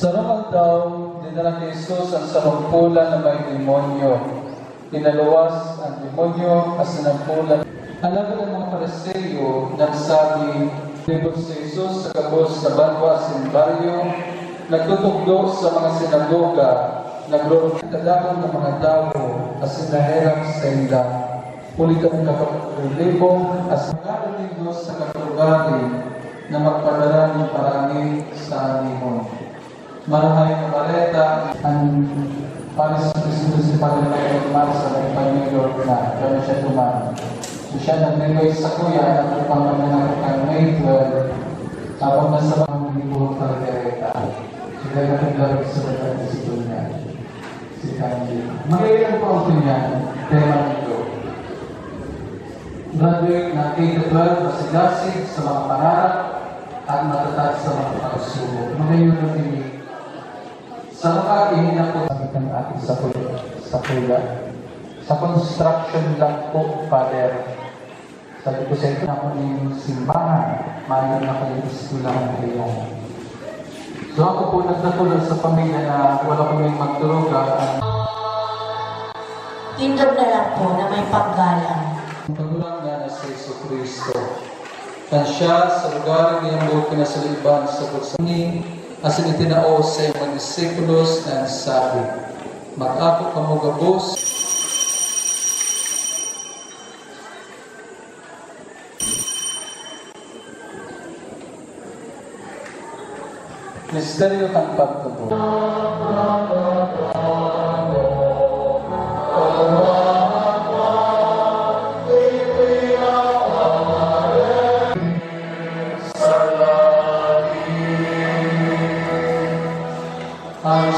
Sa roman daw, dinala ni Jesus ang sarangpulan na may demonyo. Inaluwas ang demonyo at sinampulan. Alam ko ng mga Pariseo, nagsabi, libot si Jesus sa kabos sa banwa simbaryo, nagtutugdo sa mga sinagoga, nagro-kadamon ng mga tao, as sinaherap sa ila. Uli kami kakapulibong, as mga Diyos sa katulugari, na magpadala ng parami sa animon. Marahay na Mareta, ang Paris Municipal na Marsa ng Pag-Mayor na gano'n siya tumahan. So siya nag-request sa kuya at upang mananakot ang May 12 habang nasa mga libuhong Margareta. Sila nag-vlog sa pagkakasito niya. Si Kanji. Magayon po ako niya, tema nito. Graduate na K-12, masigasig sa mga pangarap at matatag sa mga pagsubo. Magayon na din. Sa mga ihina po ng ating sa kuya. Sa construction lang po, Father. Sabi ko sa ito na ako yung simbahan. Mayon na kayo iskulahan kayo. So ako po nagtatulad sa pamilya na wala kaming magturugan. Tindog na lang po na may paggalang. Ang pagulang na sa Iso Cristo. Tan siya sa lugar niyang buong pinasaliban sa Butsani, asin itinao sa iyong mga disikulos na nagsabi, mag-ako ka mo gabos, misteryo ng pagtubo. Ang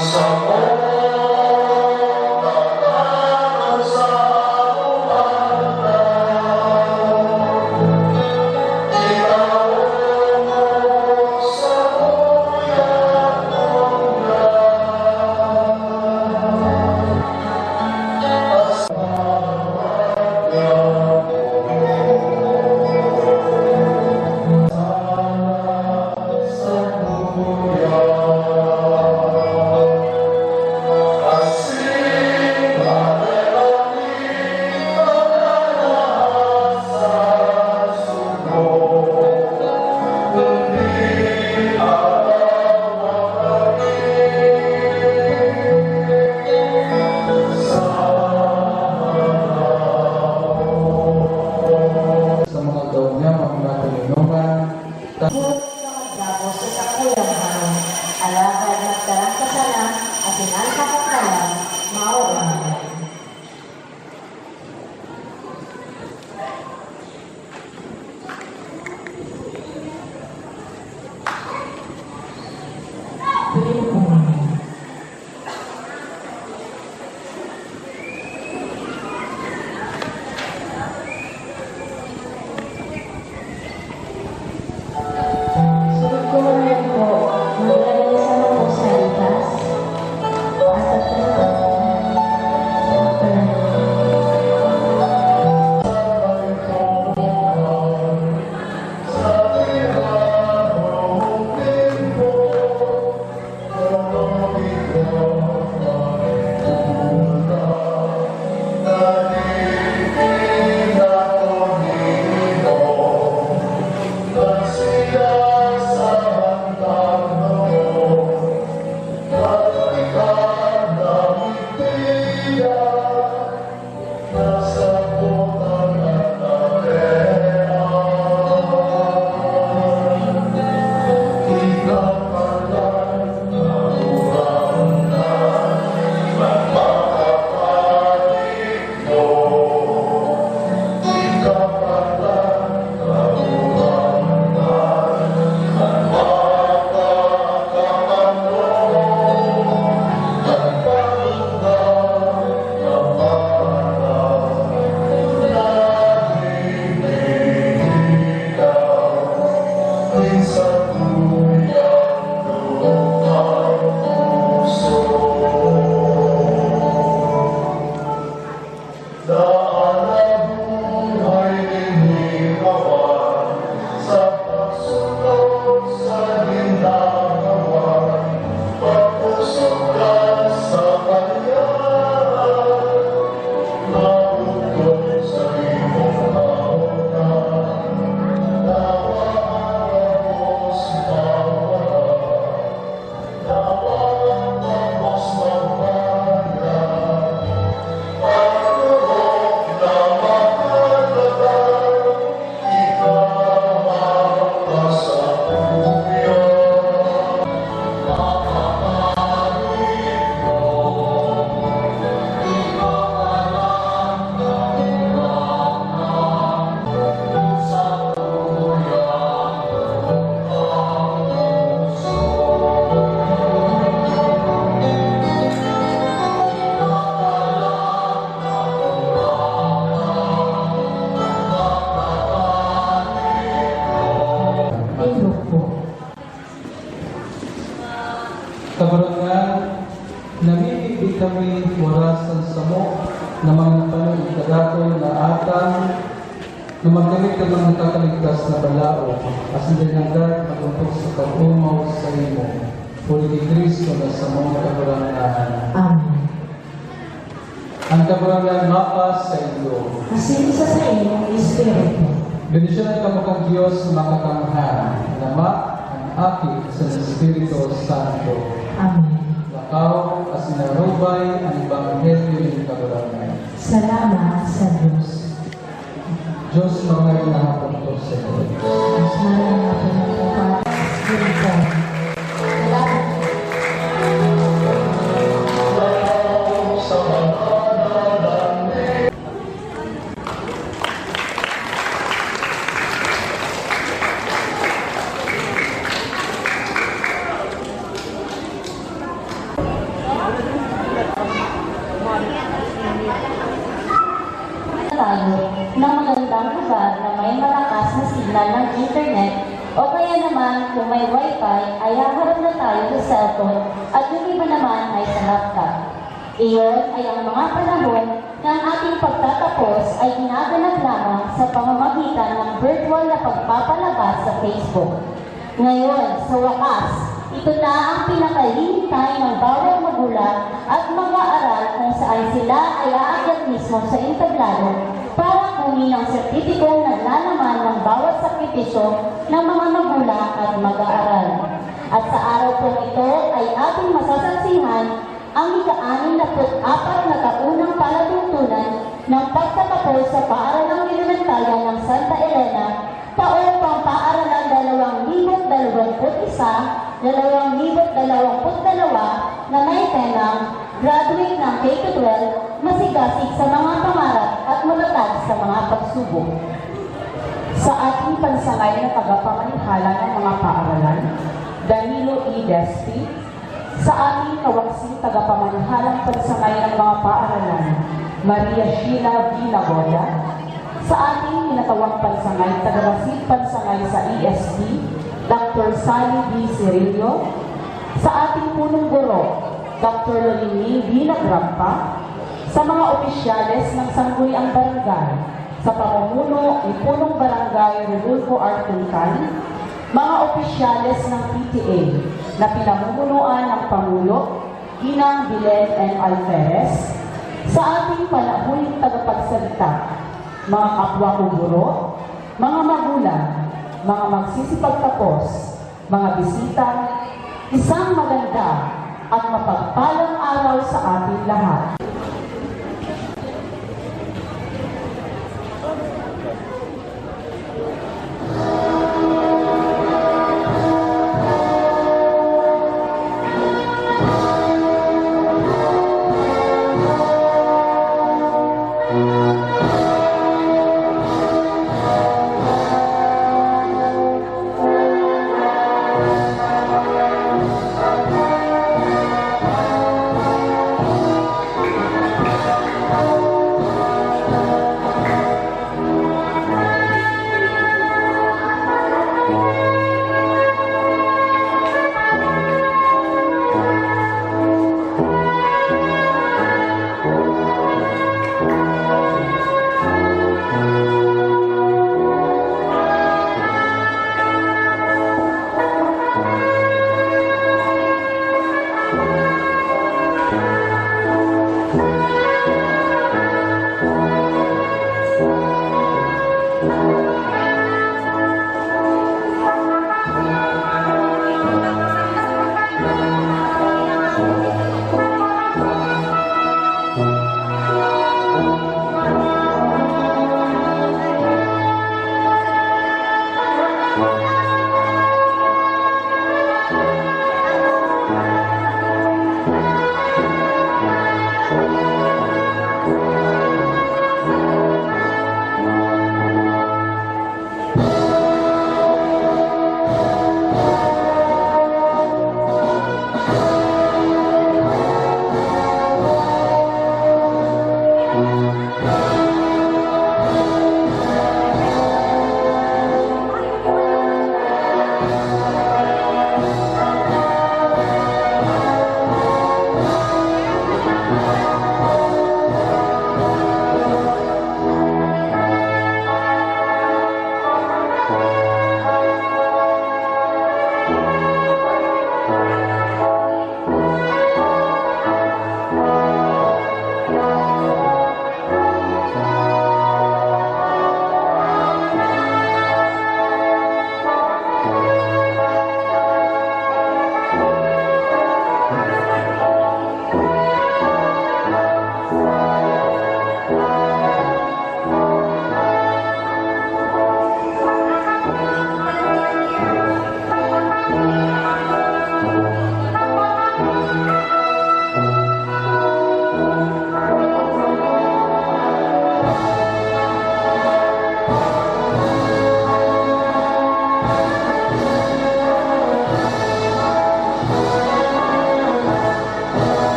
kami warasan sa mo na mga napanong ikadatoy na atang na magdamit ka mga nakakaligtas na balao as hindi nagdag maguntok sa pag-umaw sa imo. Puri ni Kristo na sa mga kabarangan. Amen. Ang kabarangan mapas sa iyo. Kasi isa sa inyong Espiritu. Bendisyonan ka mo kang Diyos na makakamhan, ang Ama, ang Api, sa Espiritu Santo. Amen. Lakaw, as sinarubay, ang Ebanghelyo ng kabarangan. Salamat sa Diyos. Diyos, mga inahapon ko sa iyo. Mas maraming na pinagpupat sa Espiritu. Salamat. Tayo ng magandang lugar na may malakas na signal ng internet o kaya naman kung may wifi ay haharap na tayo sa cellphone at yung iba naman ay sa laptop. Iyon ay ang mga panahon na ang ating pagtatapos ay ginaganap lamang sa pamamagitan ng virtual na pagpapalabas sa Facebook. Ngayon, sa wakas, ito na ang pinakahintay ng bawat magulang at mag-aaral kung saan sila ay aakyat mismo sa entablado para kunin ang sertipikong naglalaman ng bawat sakripisyo ng mga magulang at mag-aaral. At sa araw pong ito ay ating masasaksihan ang ika-64 na taunang palatuntunan ng pagtatapos sa paaralang elementarya ng Santa Elena taong pang-paaralan 2021-2022 na may tenang graduate ng K-12 masigasig sa mga pangarap at matatag sa mga pagsubok. Sa ating pansangay na tagapamanihala ng mga paaralan, Danilo E. Despi, sa ating kawaksing tagapamanihalang pansangay ng mga paaralan, Maria Sheila V. Lagoya, sa ating pinatawang pansangay, tagawaksing pansangay sa ESP, Dr. Sally B. Cirillo, sa ating punong guro, Dr. Lolini V. Nagrampa, sa mga opisyales ng Sangguniang Barangay, sa pamumuno ni Punong Barangay Rodolfo R. Tulcan, mga opisyales ng PTA na pinamumunuan ng Pangulo, Ginang Bilen N. Alferez, sa ating panahuling tagapagsalita, mga kapwa ko guro, mga magulang, mga magsisipagtapos, mga bisita, isang maganda at mapagpalang araw sa ating lahat.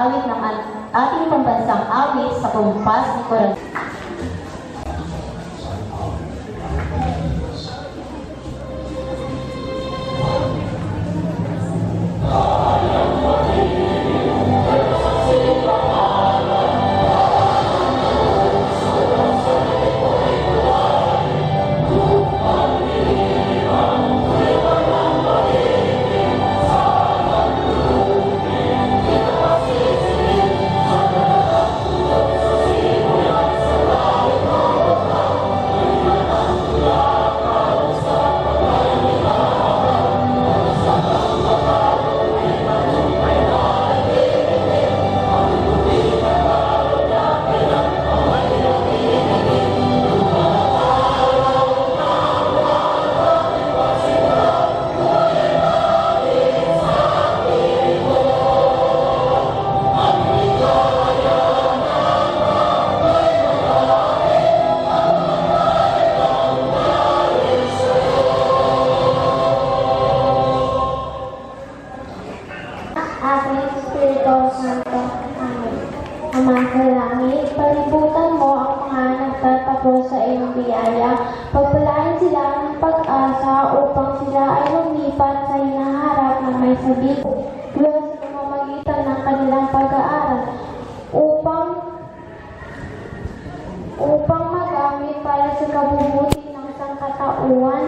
mag-aawit ng ating pambansang awit sa kumpas ni Corazon. Aking Espiritu Santo. Amen. Ama sa langit, palibutan mo ang mga nagtatapos sa iyong biyaya. Pagpalain sila ng pag-asa upang sila ay lumipat sa hinaharap na may sabik. Diyos sa pamamagitan ng kanilang pag-aaral upang magamit para sa kabubuti ng sangkatauhan.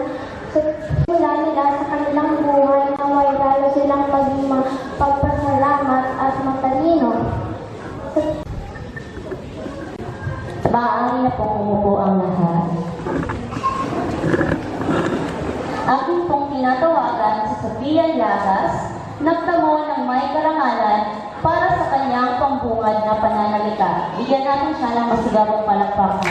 Mula nila sa kanilang buhay na may lalo silang maging pagpasalamat at matalino. Maaari na pong umupo ang lahat. Aking pong tinatawagan si Sofia Llagas, nagtamo ng may karangalan para sa kanyang pambungad na pananalita. Bigyan natin siya ng masigabong palakpakan.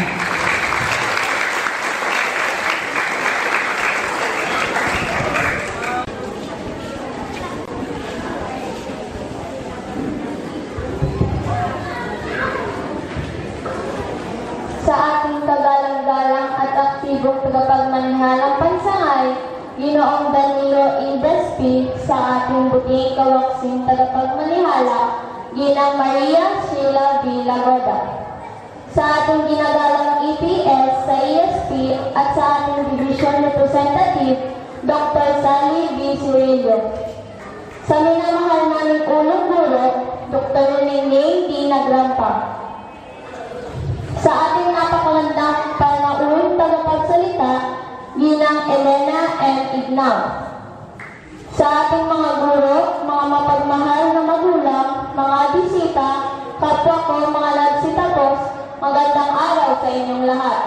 Sa ating kagalang-galang at aktibong tagapagmanihalang pansangay, Ginoong Danilo Indespi, sa ating buting kawaksing tagapagmanihala, Ginang Maria Sheila V. Lagoda. Sa ating ginagalang EPS sa ESP at sa ating Division Representative, Dr. Sally V. Cirillo. Sa minamahal naming ulong guro, Dr. Ningning D. Nagrampa. Sa ating napakalandang panauling tagapagsalita, Ginang Elena M. Ignaw. Sa ating mga guro, mga mapagmahal na magulang, mga bisita, kapwa ko, mga nagsitapos, magandang araw sa inyong lahat.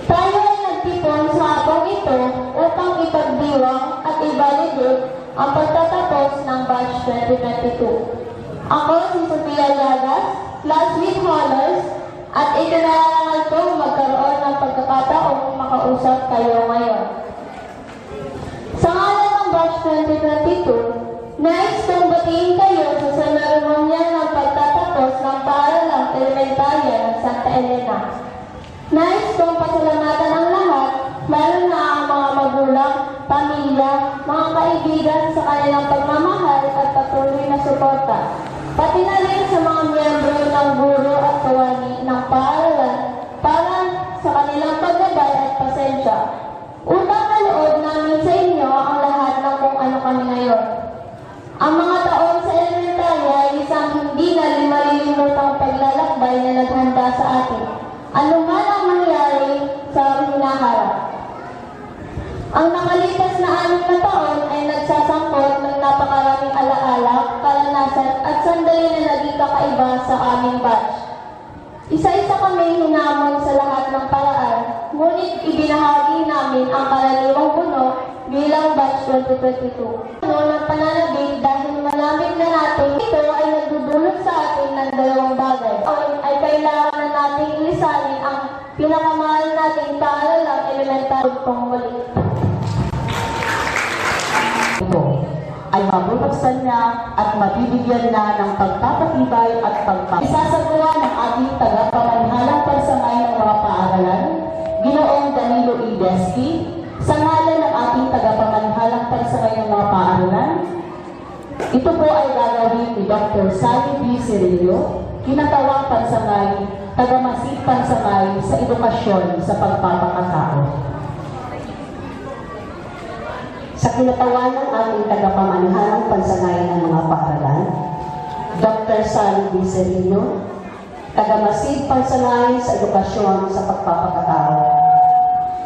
Tayo ay nagtipon sa hapong ito upang ipagdiwang at i-validate ang pagtatapos ng batch 2022. Ako si Sofia Llagas, class with honors, at ikinalarangal kong magkaroon ng pagkakataong makausap kayo ngayon. Sa ngalan ng batch 2022, nais kong batiin kayo sa seremonya ng pagtatapos ng paaralang elementarya ng Santa Elena. Nais kong pasalamatan ang lahat, lalo na ang mga magulang, pamilya, mga kaibigan sa kanilang pagmamahal at patuloy na suporta. Pati na rin sa mga miyembro ng guro at kawani ng paaralan para sa kanilang paggabay at pasensya. Utang na loob namin sa inyo ang lahat ng kung ano kami ngayon. Ang mga taon sa elementarya ay isang hindi na malilimutang paglalakbay na naghanda sa atin. Ano man ang mangyari sa hinaharap. Ang nakalipas na 6 na taon ay nagsasangkot ng napakaraming alaala, karanasan at sandali na naging kakaiba sa aming batch. Isa-isa kami hinamon sa lahat ng paraan, ngunit ibinahagi namin ang karaniwang puno bilang batch 2022. Ng pananabik dahil malamig na natin ito ay nagdudulot sa atin ng dalawang bagay. Ay kailangan na nating ilisanin ang pinakamahal nating paaralang elementaryo pangmuli. Ito ay mabubuksan na at mabibigyan na ng pagpapatibay at isasagawa ng ating tagapamahalang pansangay ng mga paaralan, Ginoong Danilo Indespi, sa ngalan ng ating tagapamahalang pansangay ng mga paaralan, Ito po ay gagawin ni Dr. Sally B. Cirillo, kinatawang pansamay, tagamasid pansamay sa edukasyon sa pagpapakatao. Sa kinatawan ng ating tagapamanahan pansamay ng mga paaralan, Dr. Sally B. Cirillo, tagamasid pansamay sa edukasyon sa pagpapakatao.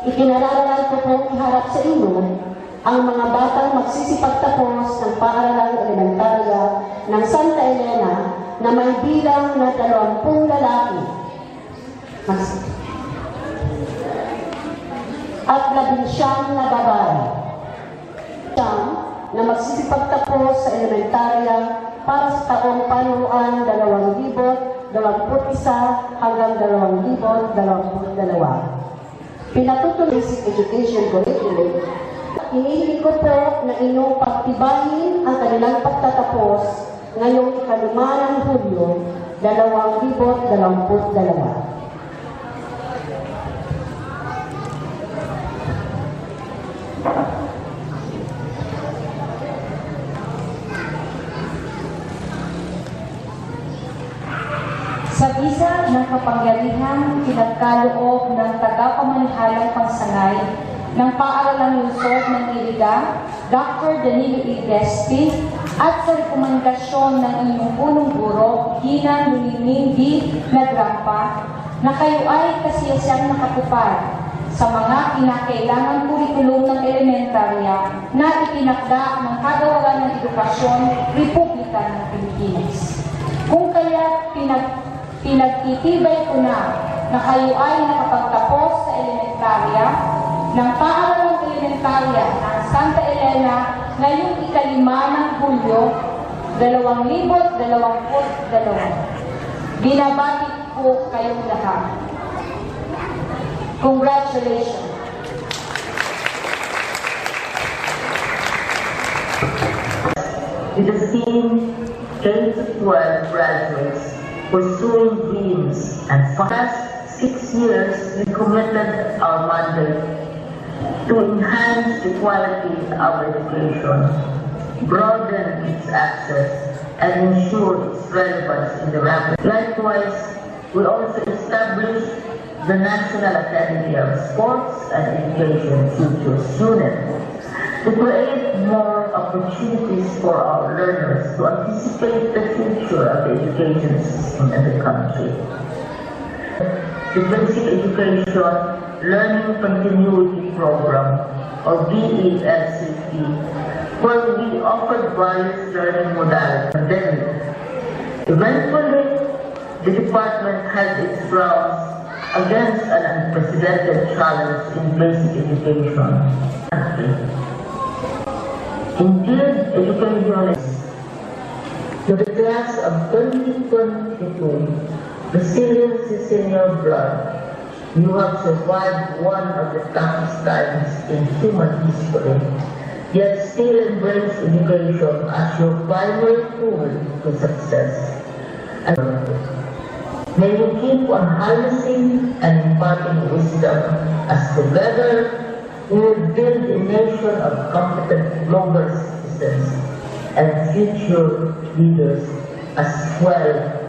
Ikinararangan ko pong iharap sa inyo ang mga batang magsisipagtapos ng paaralang elementarya ng Santa Elena na may bilang na 20 lalaki at 19 na babae. Siyang na magsisipagtapos sa elementarya para sa taong panuruan 2021 hanggang 2022. Pinatutuloy sa education curriculum. Hinihiling ko po na inyong pagtibayin ang kanilang pagtatapos ngayong 5 ng Hulyo, 2022. Sa bisa ng kapangyarihan pinagkaloob ng tagapamanahalang pangsangay ng Paaralang Lungsod ng Iriga, Dr. Danilo E. Despi, at sa rekomendasyon ng inyong punong guro, Gina Luliming D. Nagrampa, na kayo ay kasiyasang nakatupad sa mga kinakailangan kurikulum ng elementarya na itinakda ng Kagawaran ng Edukasyon, Republika ng Pilipinas. Kung kaya pinagtitibay ko na kayo ay nakapagtapos sa elementarya ng Paaralang Elementarya ng Santa Elena ngayong 5 ng Hulyo, 2022. Binabati po kayong lahat. Congratulations! With the same K-12 graduates pursuing dreams, and for the past 6 years we committed our mandate to enhance the quality of our education, broaden its access, and ensure its relevance in the rapid. Likewise, we also established the National Academy of Sports and Education Futures Unit to create more opportunities for our learners to anticipate the future of the education system in the country. The Basic Education Learning Continuity Program, or BELCP, where we offered various learning modalities. Eventually, the department had its grounds against an unprecedented challenge in basic education. Indeed, education is to the class of 2022, resilience is in your blood. You have survived one of the toughest times in human history, yet still embrace education as your primary tool to success. And may you keep on harnessing and imparting wisdom as together we will build a nation of competent global citizens and future leaders as well.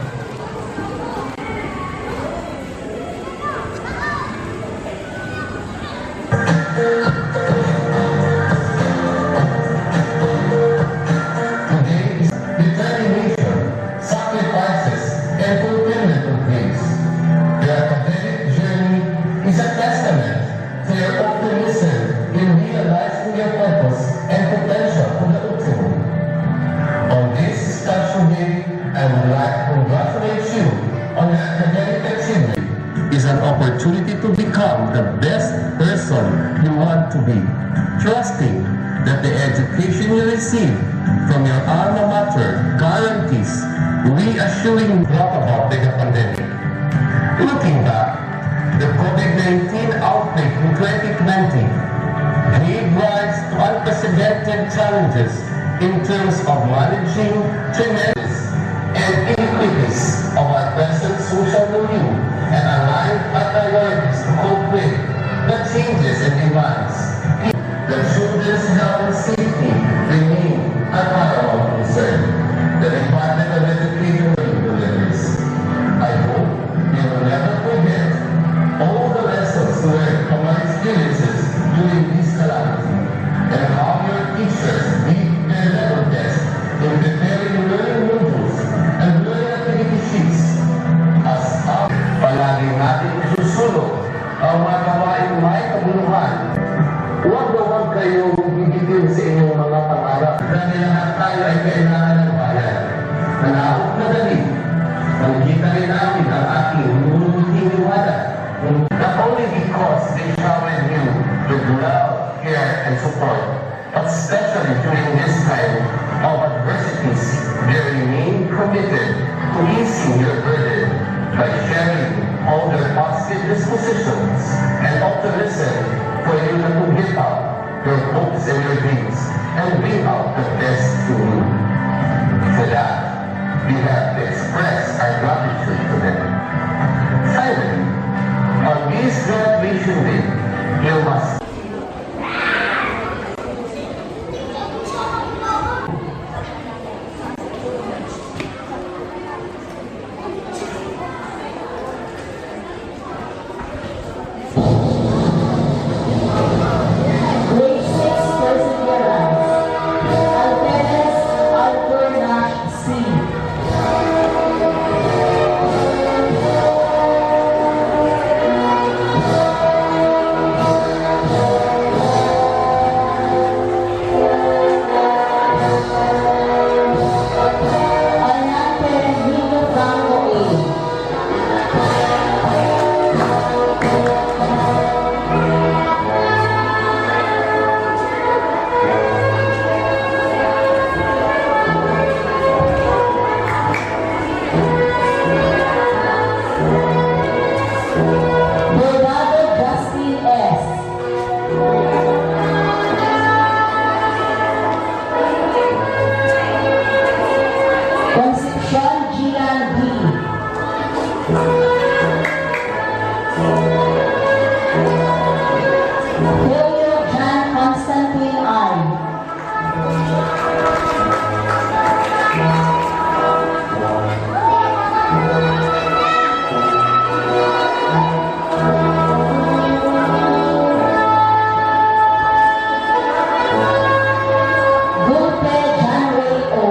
Is an opportunity to become the best person you want to be, trusting that the education you receive from your alma mater guarantees reassuring talk about the pandemic. Looking back, the COVID-19 outbreak in 2020 gave rise to unprecedented challenges in terms of managing tremendous and inequities of our present social milieu and align our priorities to cope with the changes and demands. The children's health and safety remain a paramount concern. tayo ay kailangan ng bayan. Malawak na dali. Nakikita rin namin ang ating nunutiniwala. Not only because they showered you with love, care, and support, but especially during this time of adversities, they remain committed to easing your burden by sharing all their positive dispositions and optimism for you to give up your hopes and your dreams and bring out the best in you. For that, we have to express our gratitude to them. Finally, on this graduation day, you must Grade 6 Perseverance, Alperes Albernash C. Anak Peregrino Franco A. Bernardo Justin S. Concepcion Gian D. Julio John Constantine I. Gulpe John Ray O.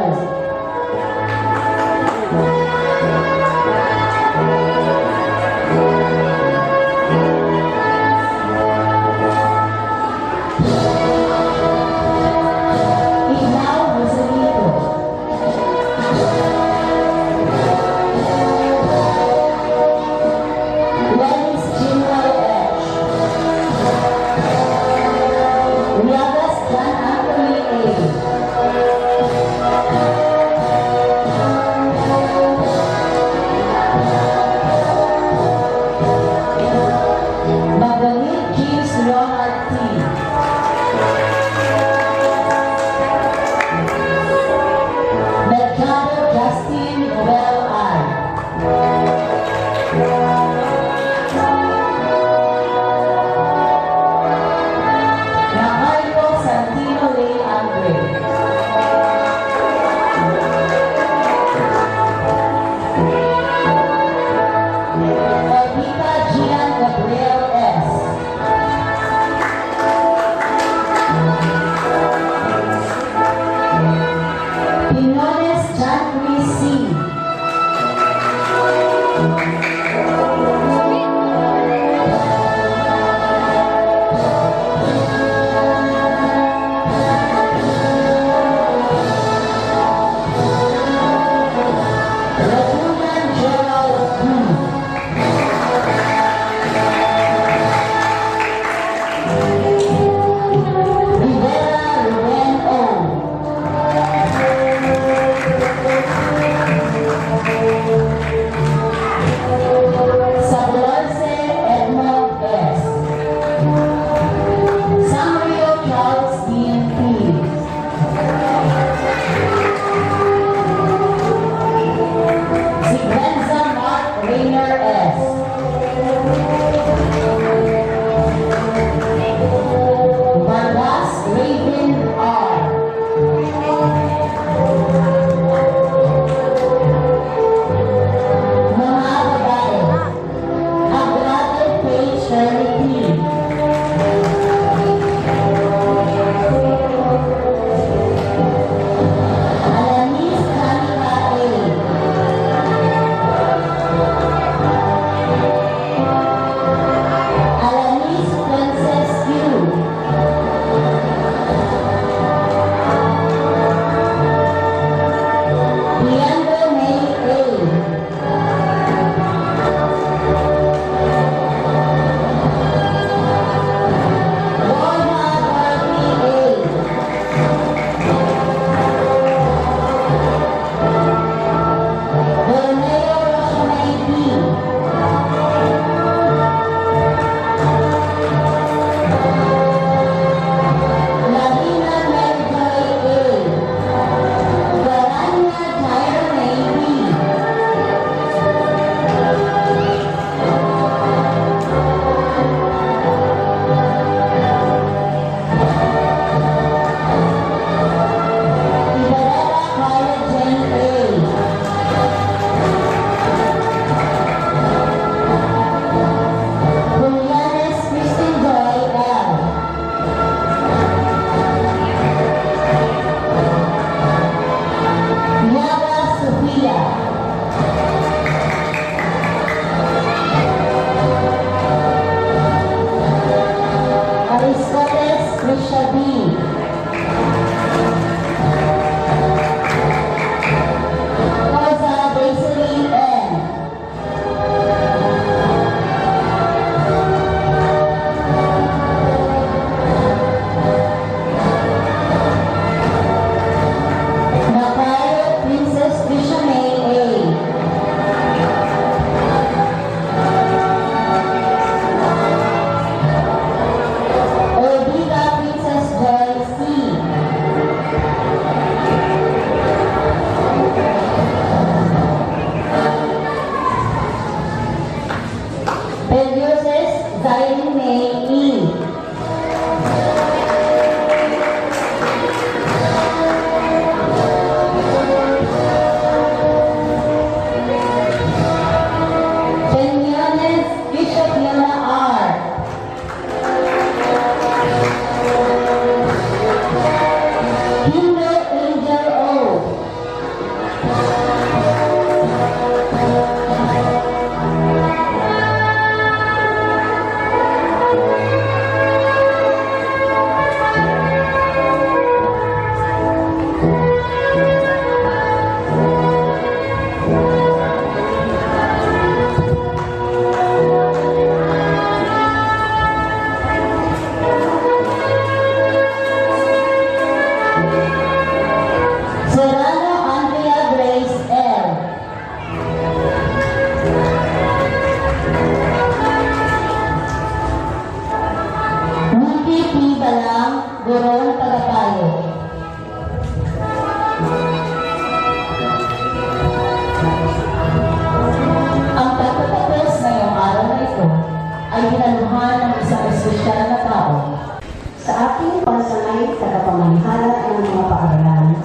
tagapamamahala ng mga paaralan,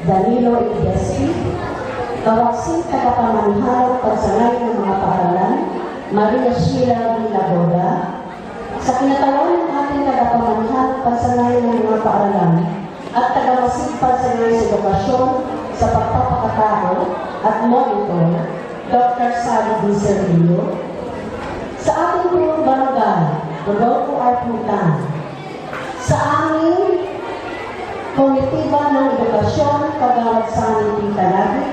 Danilo Idespi, kawaksing tagapamamahala pagsangay ng mga paaralan, Maria Sheila Villaboda, sa kinatawan ng ating tagapamamahala pagsangay ng mga paaralan at tagawasing pagsangay sa edukasyon sa pagpapakatao at monitor, Dr. Sally D. Servillo, sa ating buong barangay, Rodolfo R. Puntan, sa aming komitiba ng edukasyon, Kagawad Sani Tita Lagi,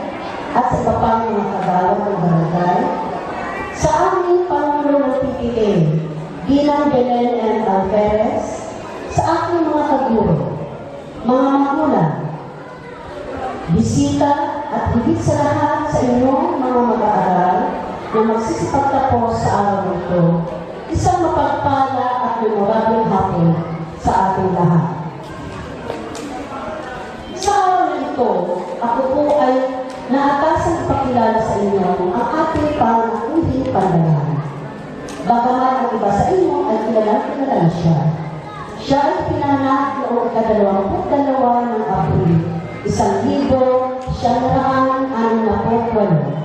at sa iba pang mga kagawad ng barangay, sa aming Pangulo ng PTA, Ginang Belen M. Alvarez, sa aking mga kaguro, mga magulang, bisita at higit sa lahat sa inyong mga mag-aaral na magsisipagtapos sa araw nito, isang mapagpala at memorable hapon sa ating lahat. Sa araw na ito, ako po ay naatasang ipakilala sa inyo ang ating pangunahing pandalan. Bagamat ang iba sa inyo ay kilalang siya. Siya ay pinanganak noong ika-22 ng Abril, 1968.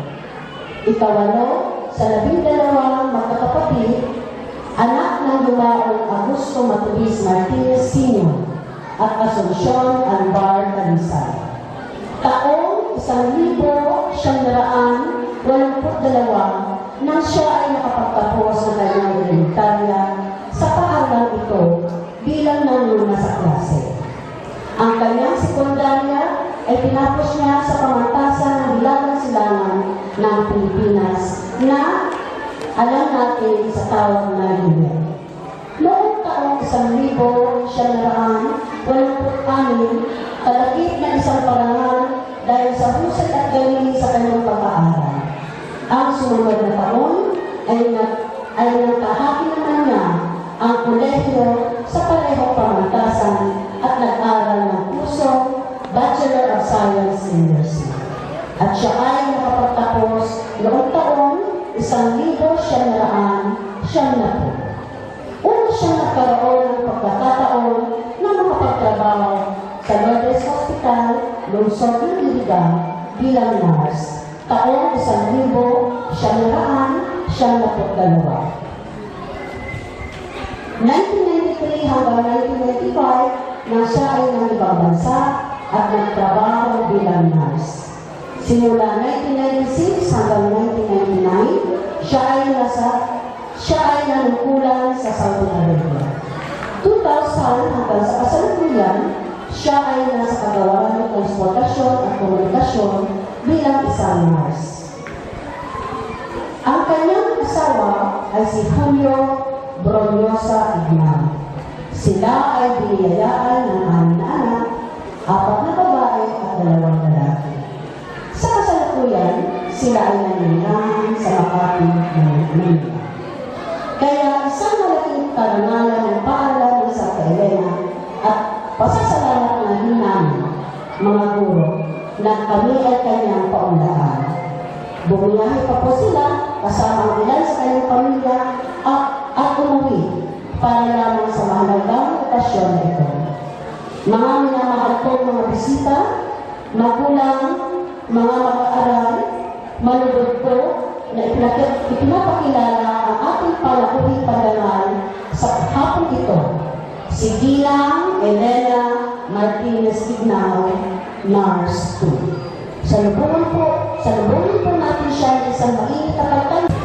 Ikawalo sa 12 magkakapatid, anak ng lumaong Augusto Matulis Martinez Sr. at Asuncion Alvar Calizay. Taong 1982 nang siya ay nakapagtapos ng kanyang elementarya sa paaralang ito bilang nanuna sa klase. Ang kanyang sekundarya ay tinapos niya sa pamantasan ng Hilagang Silangan ng Pilipinas na alam natin sa tawag na UNED. Noong taong 1986, kalakip na isang parangal dahil sa husay at galing sa kanyang pag-aaral. Ang sumunod na taon ay nagkahati naman niya ang kolehiyo sa parehong pamantasan at nag-aral ng kurso Bachelor of Science in Nursing. At siya ay nakapagtapos noong taong 1990. Una siyang nagkaroon ng pagkakataon na makapagtrabaho sa Lourdes Hospital, Lungsod ng Iligan bilang nurse. Taong 1992. 1993 hanggang 1995 nang siya ay ng ibang bansa at nagtrabaho bilang nurse. Simula 1996 hanggang 1999, siya ay nanungkulan sa Saudi Arabia. 2000 hanggang sa kasalukuyan, siya ay nasa kagawaran ng transportasyon at komunikasyon bilang isang nurse. Ang kanyang asawa ay si Julio Bronyosa Ignan. Sila ay biniyayaan ng 6 na anak, 4 na babae at 2 lalaki. Sa kasalukuyan, sila ay nangyayang sa Makati ng Manila. Kaya isang malaking karangalan ng paaralan ng Santa Elena at pasasalamat na namin, mga guro, na kami ay kanyang paunlakan. Bumiyahe pa po sila kasama ang ilan sa kanyang pamilya at umuwi para lamang sa mahalagang okasyon na ito. Mga minamahal po mga bisita, magulang, mga mag-aaral, malugod po na ipinapakilala ang ating palakuhing pandangal sa hapon ito. Si Ginang Elena Martinez Ignao, Nurse 2. Salubungin po natin siya ng isang mainit na pagtanong.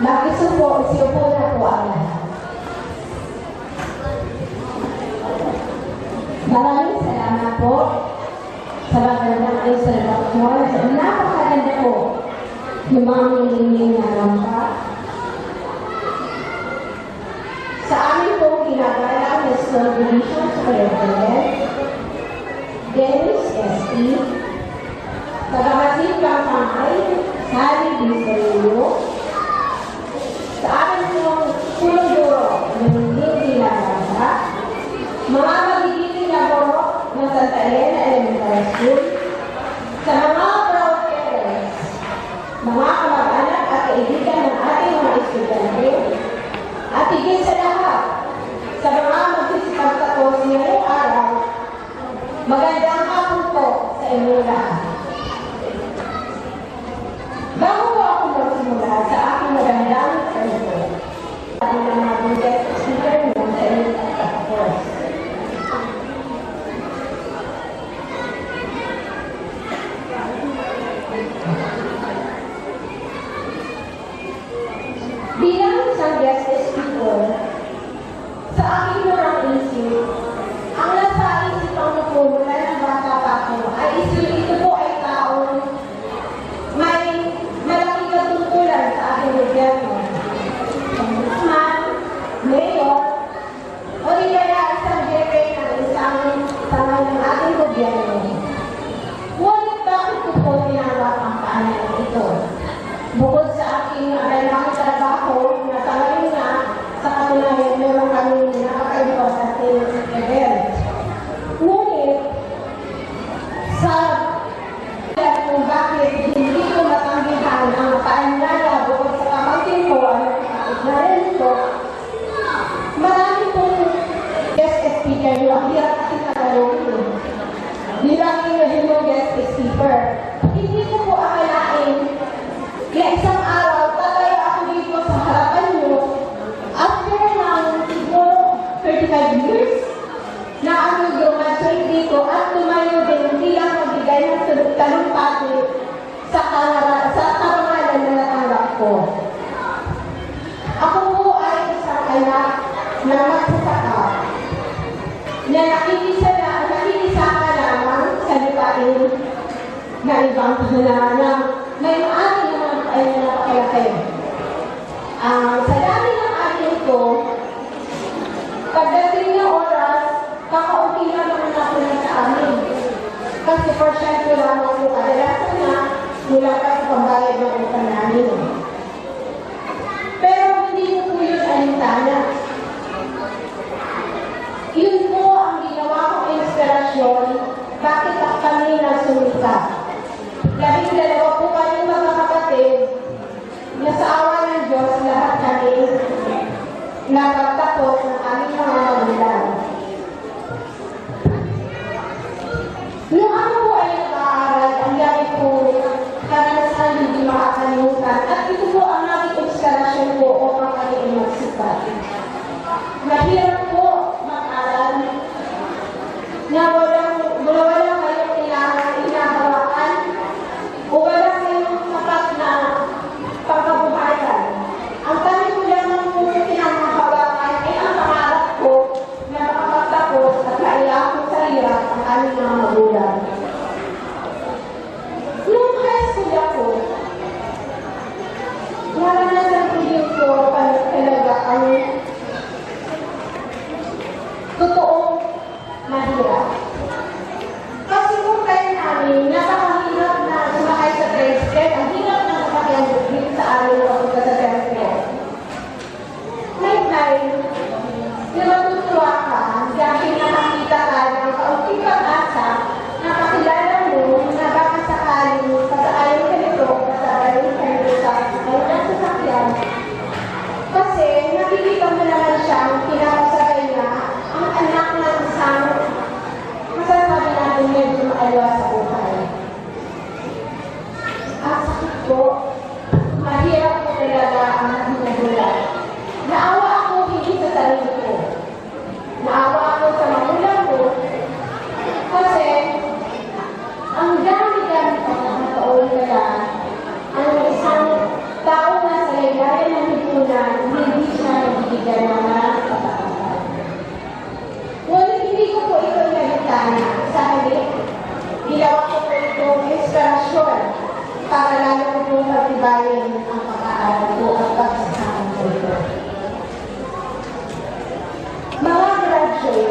Mag-isupo na po ang lahat. Maraming salamat po sa magandang instruction. Napakaganda po yung mga nilingin na rampa. Sa amin po ginagalang School Division Superintendent, Dennis S.T., Tagamasikang Pangay, Sally D. Serino, sa akin pong Pulong Duro, Lumingin Dinagasa, mga magiging laboro ng Santa Elena Elementary School, sa mga proud parents, mga kamag-anak at kaibigan ng ating mga estudyante, at higit sa lahat, sa mga magsisikap tapos ngayong araw, magandang hapon po sa inyong lahat. Bago po ako magsimula sa aking magandang salito, sabi ng mga guest speaker mo sa inyong tapos. Bilang isang guest speaker, sa aking murang isip, ang nasa isipang ko mula ng bata pa ko ay ito po ay taong may malaking katungkulan sa aking gobyerno. Congressman, mayor, o di kaya isang jefe ng isang tangay ng ating gobyerno. Ngunit bakit ko po tinanggap ang paanan ito? Bukod sa aking alam trabaho na sa ngayon na sa katunayan meron kami napaka-importante event. Ngunit, sa kung bakit hindi ko matanggihan ang paanyaya bukod sa pamangkin ko ang narinig ko, marami pong guest speaker yung hirap kasi tagalogin. Bilang yung guest speaker, hindi ko po akalain na isang araw, tataya ako dito sa harapan nyo after ng siguro 35 years na ako graduate dito at tumayo din bilang magbigay ng talumpati sa karangalan na natanggap ko. Ako po ay isang anak na magsasaka na nakikisaka lamang sa lupain na ibang na may maaari naman ay napakalaki. Sa dami ng akin ko, pagdating na oras, kakaunti na naman ako na sa amin. Kasi porsyento lamang po kadalasan na mula pa sa pambayad ng utang namin. Pero hindi ko po yun alintana. Yun po ang ginawa kong inspirasyon bakit kami nagsumikap. 12 po kayong magkakapatid na sa awa ng Diyos lahat kami napagtapos ng aming mga magulang. Nung ako po ay nag-aaral, ang dami po karanasan hindi makakalimutan at ito po ang naging inspirasyon ko upang kami ay magsipat. Mahirap po mag-aral na wala kayong inahawakan o wala kayong sapat na pagkabuhayan. Ang kami ko lamang po pinamahawakan ay ang pangarap ko na makapagtapos at mailakot sa hirap ang aming mga magulang. Nung high school ako, naranasan ko dito talaga ang totoong mahirap. Kasi kung kayo namin, napakahirap na sumakay sa tricycle, ang hirap na sasakyan dito sa amin papunta sa tricycle. May time, na matutuwa ka dahil nakakita ka ng kaunting pag-asa na kakilala mo na baka sakaling pasaayon ka nito, pasaayon ka nito sa kanyang sasakyan. Kasi nakikita mo naman siyang pinakasakay na ang anak ng isang masasabi natin medyo maaliwa sa buhay. Ang sakit ko, mahirap ko talaga ang nagulat. Naawa ako hindi sa sarili ko. Naawa ako sa magulang ko. Kasi, ang dami-dami pa nakataon nila ang isang tao na sa laylayan ng hipunan, hindi siya nabibigyan ng mga kapatid. Ngunit hindi ko po ito nagitana. Sa halip, ginawa ko po itong inspirasyon para lalo ko po magtibayin ang pag-aaral ko at pagsasama ko ito. Mga graduate,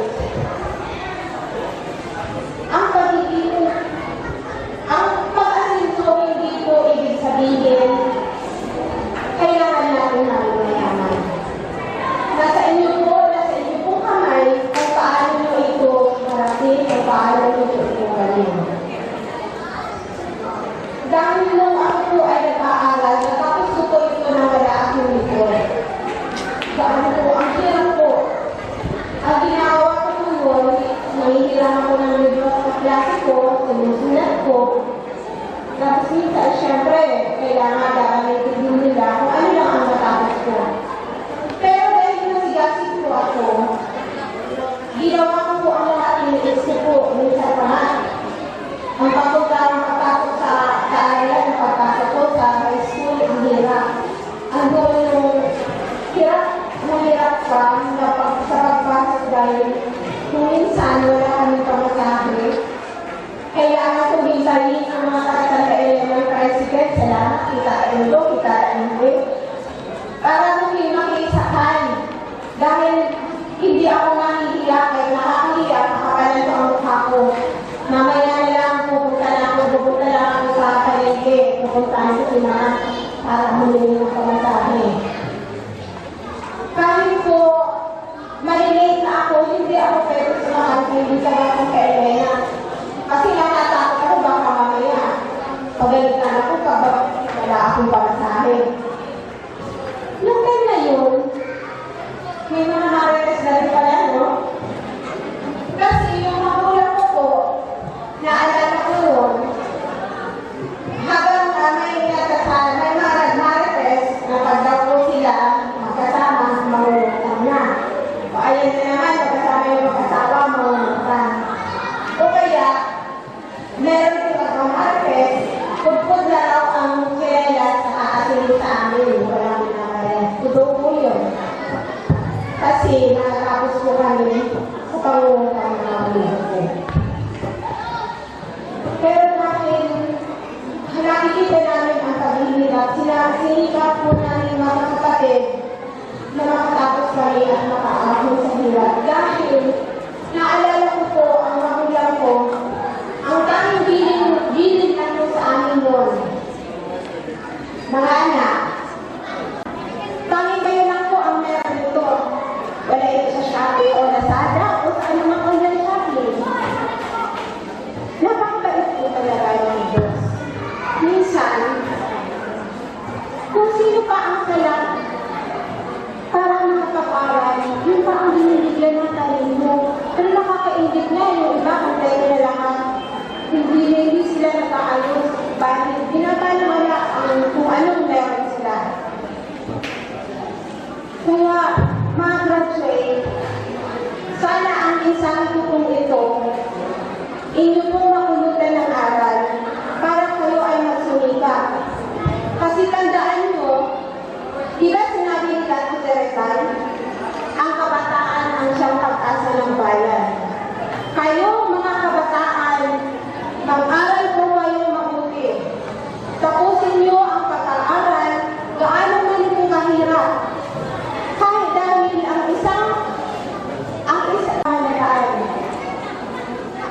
ako ng libro sa klase ko, sinusulat ko. Tapos minsan, syempre, kailangan gagamitin din nila kung ano lang ang matapos ko. Pero dahil nasigasig ko ako, ginawa ko po ang lahat iniisip ko, minsan pa nga. Ang pagpapasok sa area, ang pagpasok ko sa high school, ang hirap. Ang gulo yung hirap pa sa pagpasok dahil kung minsan wala kami pamasahe. Kailangan ko bintayin ang mga kakasalain ng president, salamat, kita Endo, kita Endo, para makisakay. Dahil hindi ako nahihiya, kahit nakakahiya, nakakalan ko ang mukha ko. Mamaya na lang, pupunta lang ako sa palengke, pupuntahan ko sila para humingi ng pamasahe. Kahit po, malilate na ako, hindi ako pwede sumahan, hindi ka ba akong kailena. Kasi natatakot ako baka mamaya. Pagalitan ako kapag wala akong pamasahe. Nung time na yun, may mga marites na rin pala, no? Kasi yung magulang ko po, naalala ko yun, habang may mga marites, napagdaw ko sila, magkasama, mangulutang na. O ayan na naman, magkasama yung mag-asawa, mangulutang. O kaya, meron din mga marites, pagpud na raw ang kaya sa aasili sa amin, walang nakayan. Tudo po yun. Kasi nakatapos po kami sa pangungutang ng mga ko. Pero dahil nakikita namin ang paghihirap, sinikap po namin mga kapatid na makatapos kami at makaahon sa hirap. Dahil naalala ko po ang magulang ko, ang tanging bilin lang po sa amin yun. Mga anak, tanging kayo lang po ang meron dito. Wala ito sa Shopee o Lazada o sa anumang online shopping. Napakabait po talaga ng Diyos. Minsan, kung sino pa ang salat para makapag-aral, yun pa ang binibigyan ng talino. Pero nakakaingit na yung iba ang tayo na lahat. Hindi sila nakaayos. Bakit? Binabaliwala kung anong meron sila. Kaya, mga graduate, sana ang mensahe ko kung ito, inyo pong makulutan ng aral para kayo ay magsumikap. Kasi tandaan nyo, di ba sinabi ni Tito Teresal, ang kabataan ang siyang pag-asa ng bayan. Kayo, mga kabataan, mag-aral po kayong mabuti. Tapusin nyo ang pag-aaral, gaano man po kahirap. Kahit dahil ang isang nagaan.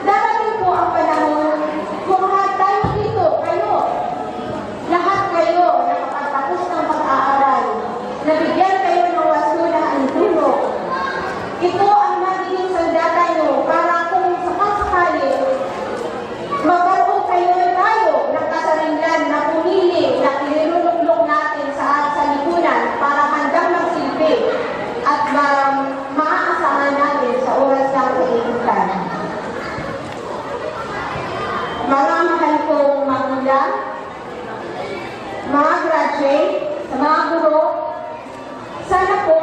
Darating po ang panahon kung lahat tayo dito, lahat kayo nakapagtapos ng pag-aaral, nabigyan kayo ng wasulang tulong. Ito ang magiging sandata nyo para kung sakasakali, magkaroon kayo tayo ng kasarinlan na pumili na ilulunglong natin sa lipunan para handang magsilbi at maaasahan natin sa oras ng kaigutan. Mga mahal kong magulang, mga graduate, sa mga guro, sana po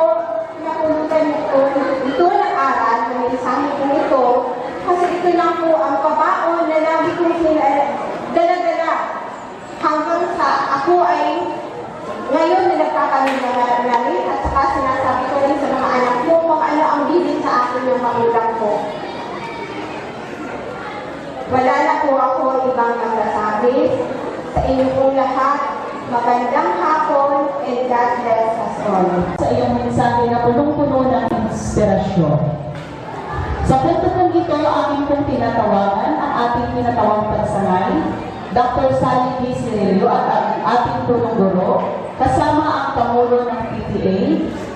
napulutan ito ng aral na mensahe ko ito kasi ito lang po ang pabaon na lagi kong dala-dala hanggang sa ako ay ngayon na nagkakaroon at saka sinasabi ko rin sa mga anak ko kung ano ang bilin sa akin ng magulang ko. Wala na po ako ibang magsasabi sa inyo pong lahat. Magandang hapon and God bless us all. Sa iyong mensahe na punong-puno ng inspirasyon. Sa punto pong ito, aking pong tinatawagan ang ating tinatawang pagsangay, Dr. Sally P. Cinerio at ang ating punong guro, kasama ang Pangulo ng PTA,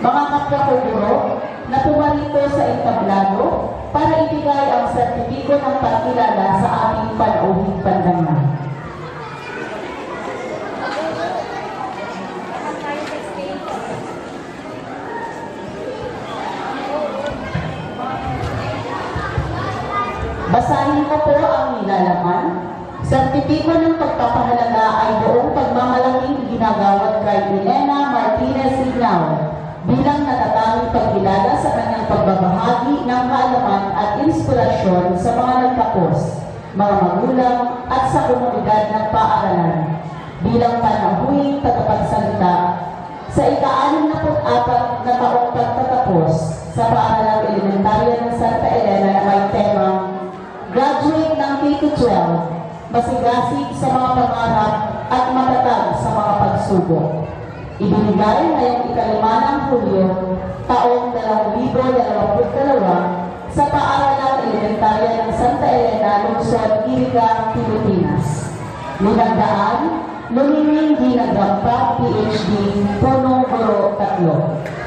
mga kapwa ko guro, na pumarito sa entablado para ibigay ang sertipiko ng pagkilala sa ating panauhing pandangan. Basa serbitiko ng pagpapahalaga ay buong pagmamalaking ginagawad kay Elena Martinez Signao bilang natatanging pagkilala sa kanyang pagbabahagi ng kaalaman at inspirasyon sa mga nagtapos, mga magulang at sa komunidad ng paaralan bilang panahuing tagapagsalita sa ika-64 na taong pagtatapos sa paaralang elementarya ng Santa Elena na may temang Graduate ng K-12, masigasig sa mga pangarap at matatag sa mga pagsubok. Ibinigay ngayong ika-5 ng Hulyo, taong 2022 sa paaralang elementarya ng Santa Elena, Lungsod, Iriga, Pilipinas. Minagdaan, Lumining Ginagrampa, PhD, Puno Guro 3.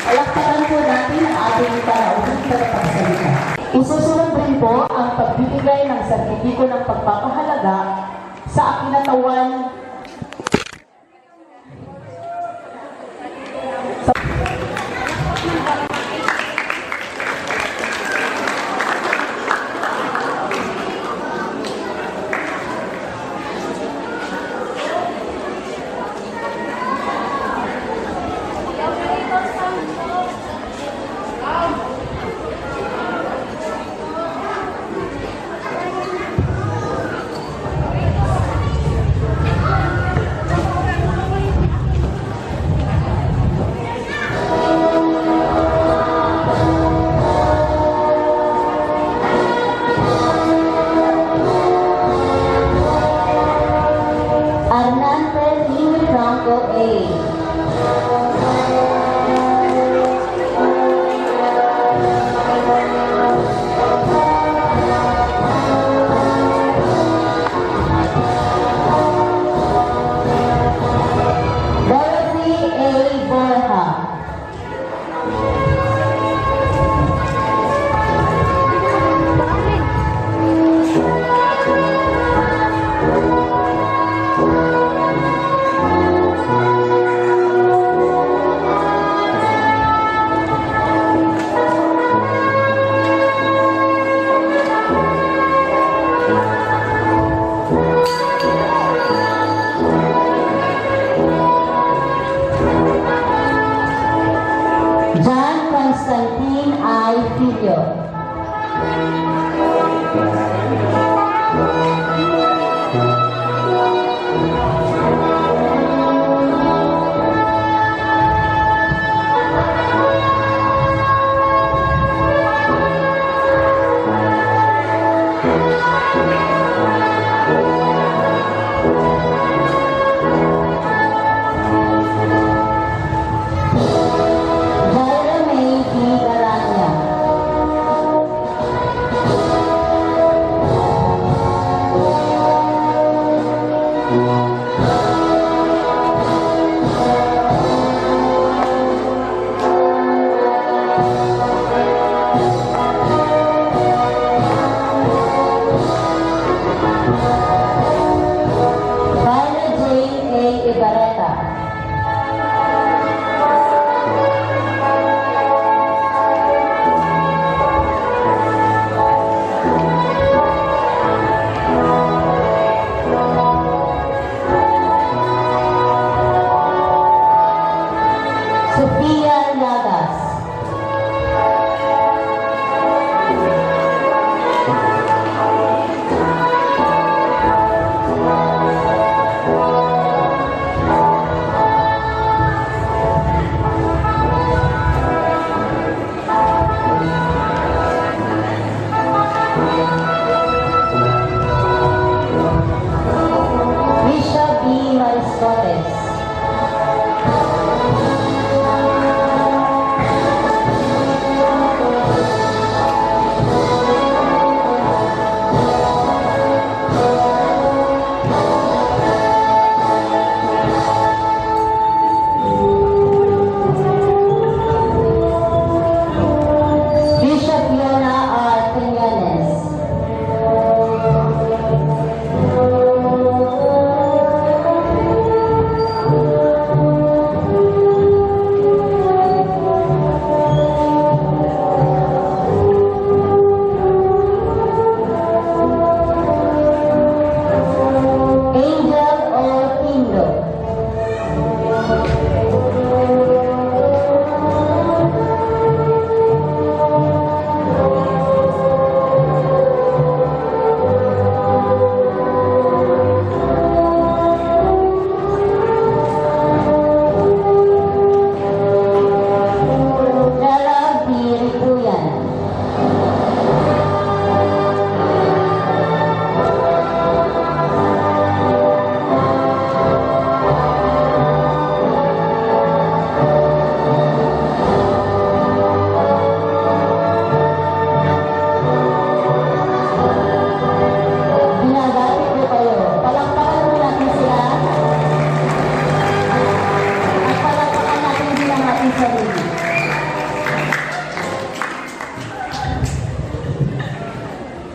Palakpakan po natin ang ating panauhing tagapagsalita. Isusunod rin po ang pagbibigay ng serbitiko ng pagpapahalaga sa akinatawan Arnante Lee Franco A. Dorothy A. Borja. John Constantine I. Filio. Jaira May D. Garanya.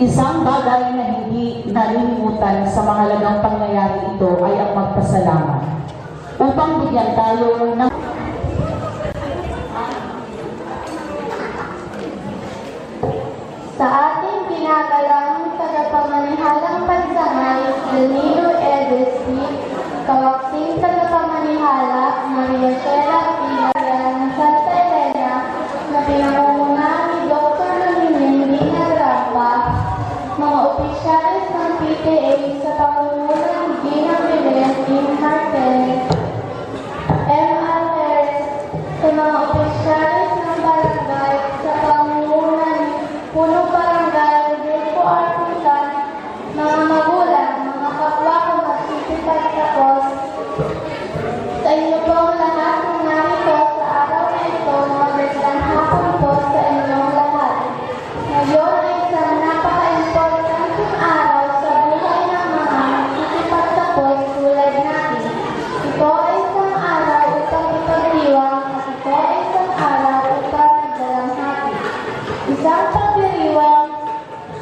Isang bagay na hindi nalilimutan sa mahalagang pangyayari ito ay ang magpasalamat. Upang bigyan tayo ng Sa ating ginagalang tagapamanihalang pansangay, Danilo Edespi, kawaksing tagapamanihala, Maria Shela Pilar ng Santa Elena, na pinangungunahan ni Dr. Lolinin Dinagrapa, mga opisyalis ng PTA sa pangunguna ni Gina Villen, Martin, MRS, sa mga opisyalis ng barangay sa pangunguna ni Punong Barangay, Grupo Artisan, mga magulang, mga kapwa ko magsisipag tapos, sa inyo pong lahat ng narito sa araw na ito, magandang hapon po sa inyong lahat. Ngayon ay isang napaka-importanting araw sa buhay ng mga magsisipag tapos tulad natin. Ito ay isang araw upang ipagdiwang at ito ay isang araw upang magdalamhati. Isang pagdiriwang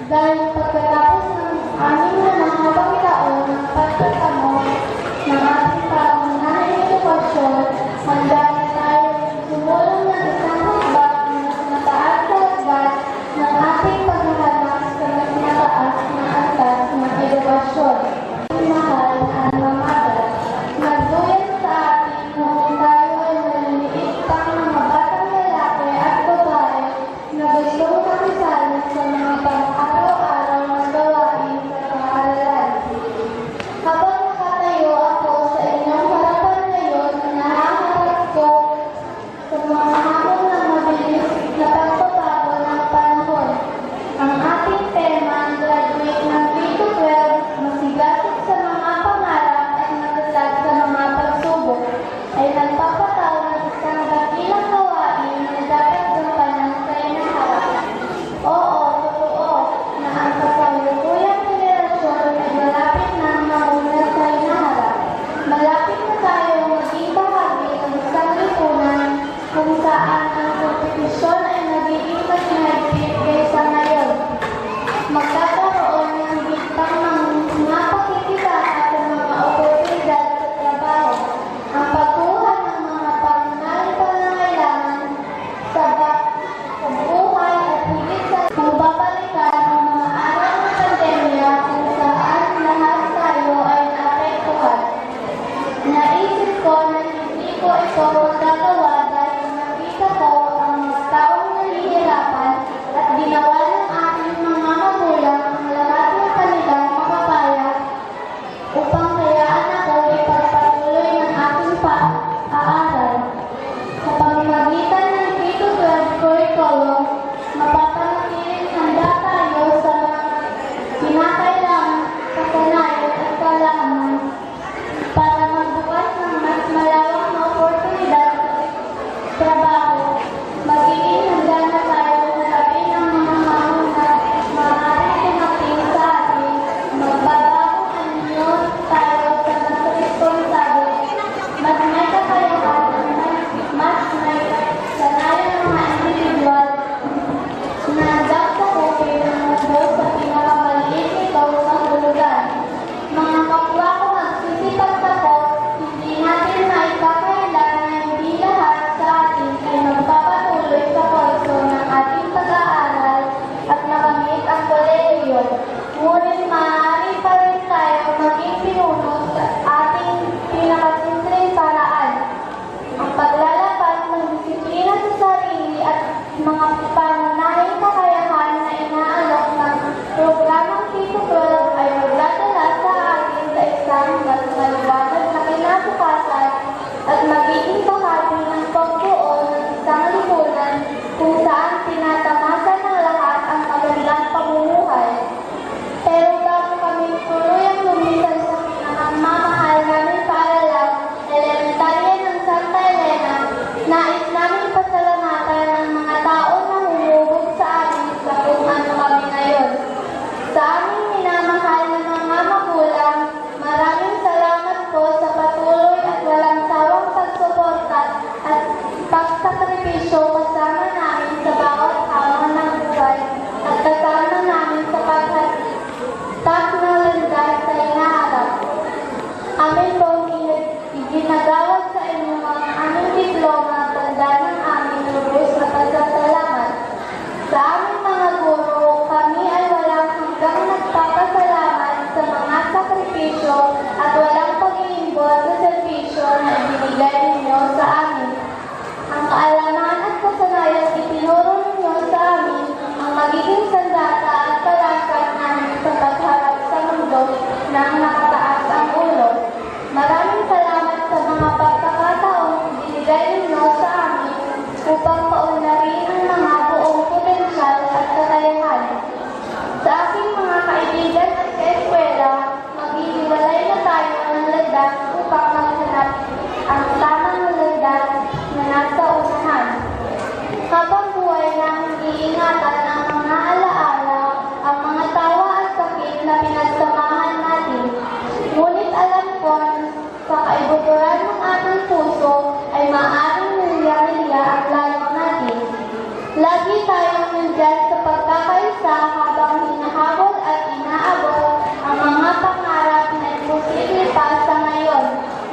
dahil pagkatapos ng aming na mahabang taon ng pagtatamo ng ating pangunahing edukasyon, handa na tayo sumulang ng isang hakbang na mas mataas sa hagdan ng ating paghahanap sa mas mataas na antas ng edukasyon. Mahal na mamagat, nagduyan sa atin noong tayo ay maliliit pang mga batang lalaki at babae na gustong makisalan sa mga pang-araw-araw na gawain sa paaralan. Habang nakatayo ako sa inyong harapan ngayon, nahaharap ko sa mga hamon ng mabilis na pagbabago ng panahon. Ang ating tema, graduate ng K-12, masigasig sa mga pangarap at matatag sa mga pagsubok, ay nagpapataw ng isang dakilang gawain na dapat gampanan sa inaharap. Oo, totoo, na ang kasalukuyang henerasyon ay malapit na mauna sa inaharap. Malapit na tayo maging bahagi ng isang lipunan kung saan ang kompetisyon ay nagiging mas mahigpit kaysa ngayon. Magkakaroon ng higit pang mga pakikitaan sa mga oportunidad sa trabaho. Ang pagkuha ng mga pangunahing pangangailangan sa buhay at higit sa magbabalikan ang mga araw ng pandemya kung saan lahat tayo ay naapektuhan. Naisip ko na hindi ko ito magagawa dahil nakita ko ang mga taong nahihirapan at ginawa ng aking mga magulang ang lahat ng kanilang makakaya upang hayaan ako ipagpatuloy ng aking pag-aaral. Sa pamamagitan ng K-12 curriculum, mapapanatiling handa tayo sa mga kinakailangan, kasanayan at kaalaman para magbukas ng mas malawak na oportunidad sa trabaho. Magiging handa na tayo harapin ang mga hamon na maaaring dumating sa atin. Magbabagong anyo tayo sa mas responsable, mas may kakayahan at mas may sanayan ng mga individual na mapaunlarin ang mga buong potensyal at kakayahan. Sa aking mga kaibigan at kaeskwela, maghihiwalay na tayo ng landas upang maghanap ang tamang landas na nasa unahan. Habang buhay na iingatan ang mga alaala, ang mga tawa at sakit na pinagsamahan natin. Ngunit alam ko sa kaibuturan ng ating puso ay maaaring nilya-nilya ang layo natin. Lagi tayong nandyan sa pagkakaisa habang hinahabol at inaabot ang mga pangarap na imposible pa sa ngayon,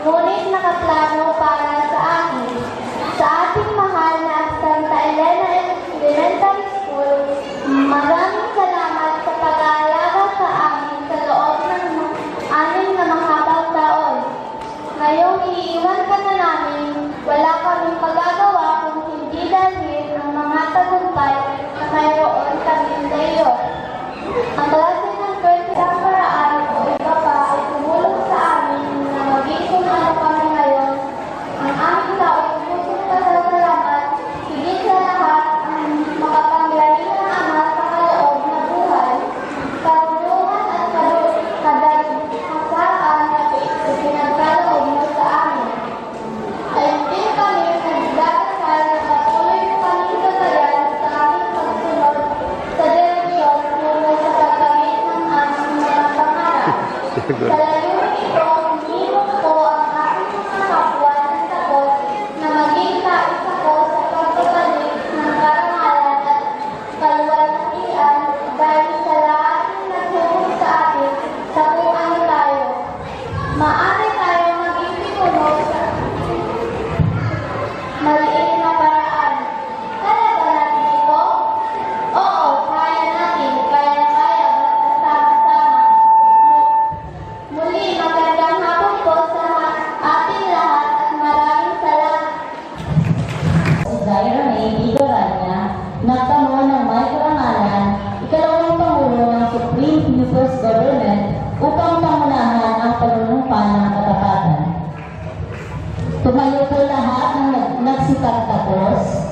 ngunit nakaplano para sa akin. Sa ating mahal na Santa Elena Elementary School, maraming salamat sa pag-aalaga sa amin sa loob ng 6 na mahabang taon. Ngayong iiwan ka na namin, wala kaming magagawa kung hindi dahil ang mga tagumpay na mayroon kami sa iyo. Ang klase ng 20 ang paraan o iba pa ay tumulong sa amin na maging kung ano kami ngayon. Ang aming tao'y pusong pasasalamat, higit sa lahat ang makapangyarihang Ama sa kaloob na buhay, karunungan at kadaghasan na pinagkaloob mo sa amin. Ay hindi kami nagdadasal na patuloy na kaming gagayan sa aming pagsunod sa direksyon tungo sa pagkamit ng aming mga pangarap. Sa layunin ito, hinimok ko ang aking mga kapwa ng takot na maging nais ako sa pagbabalik ng karangalan at kaluwalhatian dahil sa lahat ng nagsubok sa atin sa kung ano tayo. Maaari tayo maging pinuno sa maliit na paraan. Kaya ba natin ito? Oo, kaya natin. Kaya sama-sama. Muli, magandang hapon po sa ating lahat at maraming salamat. Si Zaira May Igoranya, nagtamo ng may karangalan, ikalawang Pangulo ng Supreme People's Government upang pangunahan ang panunumpa ng katapatan. Tumayo po lahat ng nagsikap tapos.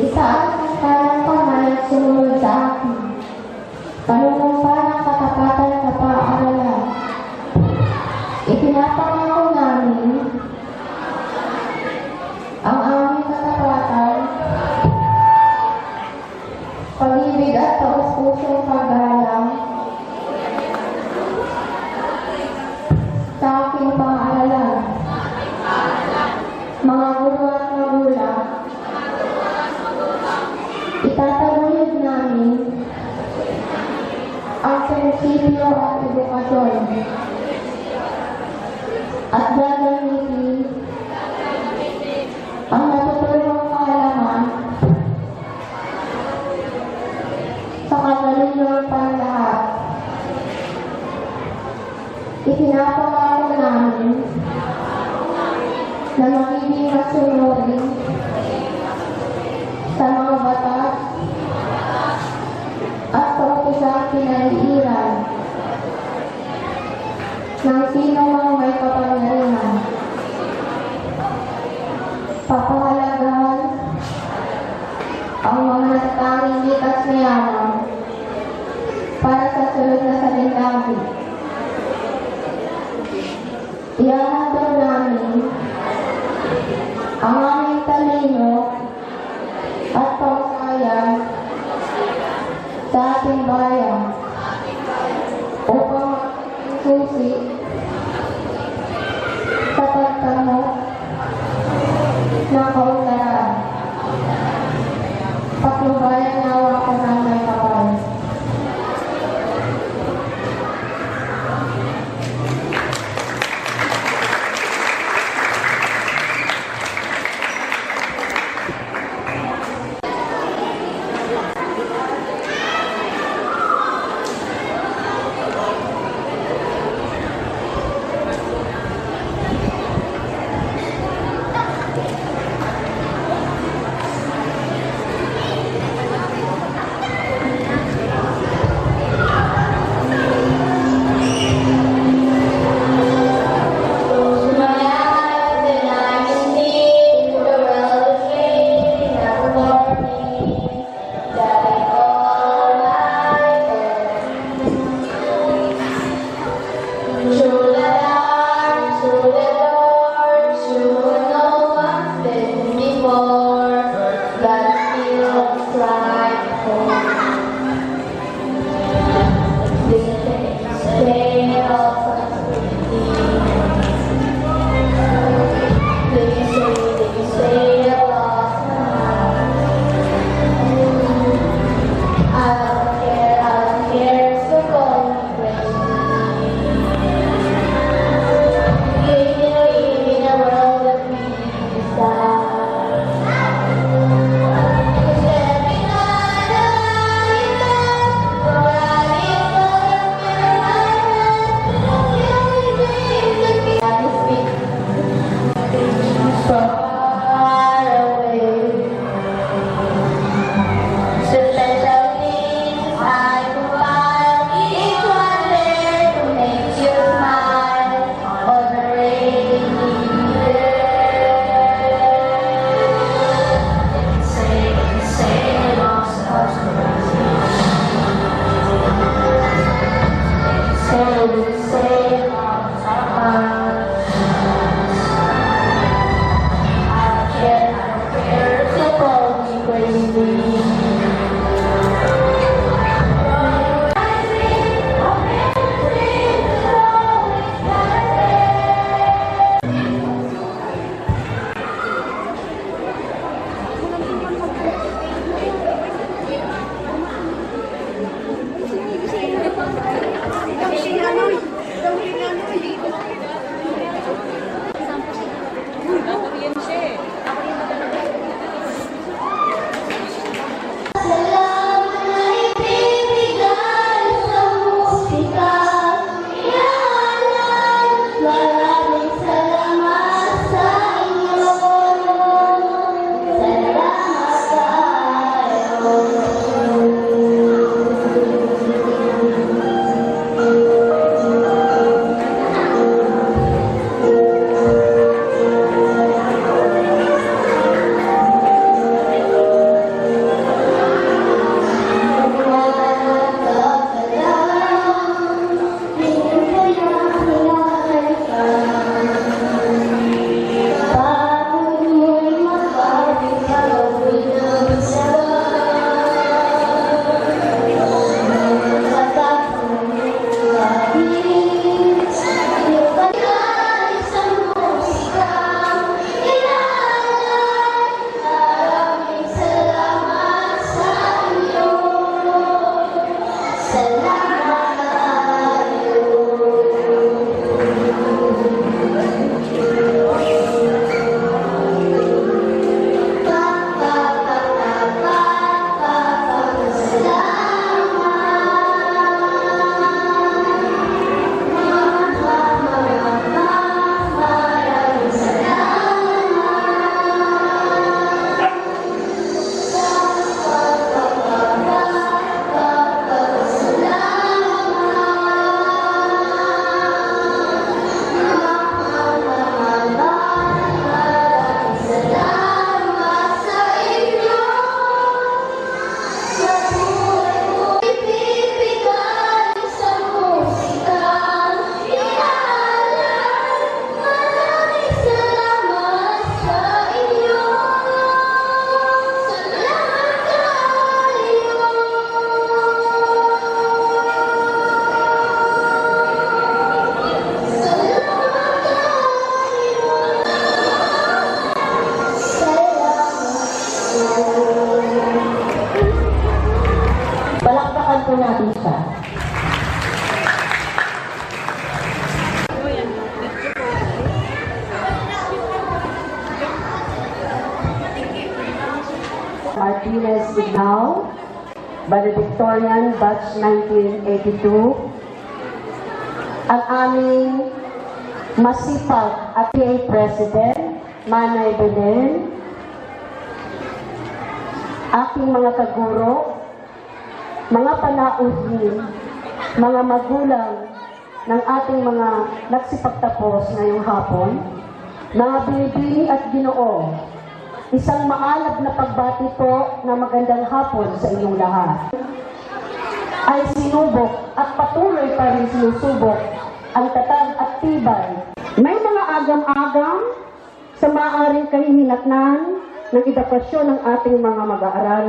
Isa't ang parang panay sumunod sa akin. Panunumpa ng katapatan sa paaralan. Ipinapangako namin ang aming katapatan, pag-ibig at taus-pusong paggalang sa aking paaralan. Mga guro at magulang, itataguyod namin ang prinsipyo at edukasyon at gagamitin ang natutulong kaalaman sa kagalingan panlahat. Ipinapangako namin na magiging masunurin sa mga batas at kautosang pinaliiran ng sino mang may kapangyarihan. Papahalagahan ang mga natatanging likas na yaman para sa sunod na salindagi. Ihahandog namin ang aming talino at pausayan sa ating bayan upang susi sa pagtamo ng kaunlaran. Patnubayan nawa ko ng may kapal. Palakpakan po natin siya. Martinez Ignao, Valedictorian Batch 1982, ang aming masipag at PA President, Manay Belen, aking mga kaguro, mga panauhin, mga magulang ng ating mga nagsipagtapos ngayong hapon, mga binibini at Ginoo, isang maalab na pagbati po na magandang hapon sa inyong lahat. Ay sinubok at patuloy pa rin sinusubok ang tatag at tibay. May mga agam-agam sa maaaring kahihinatnan ng edukasyon ng ating mga mag-aaral,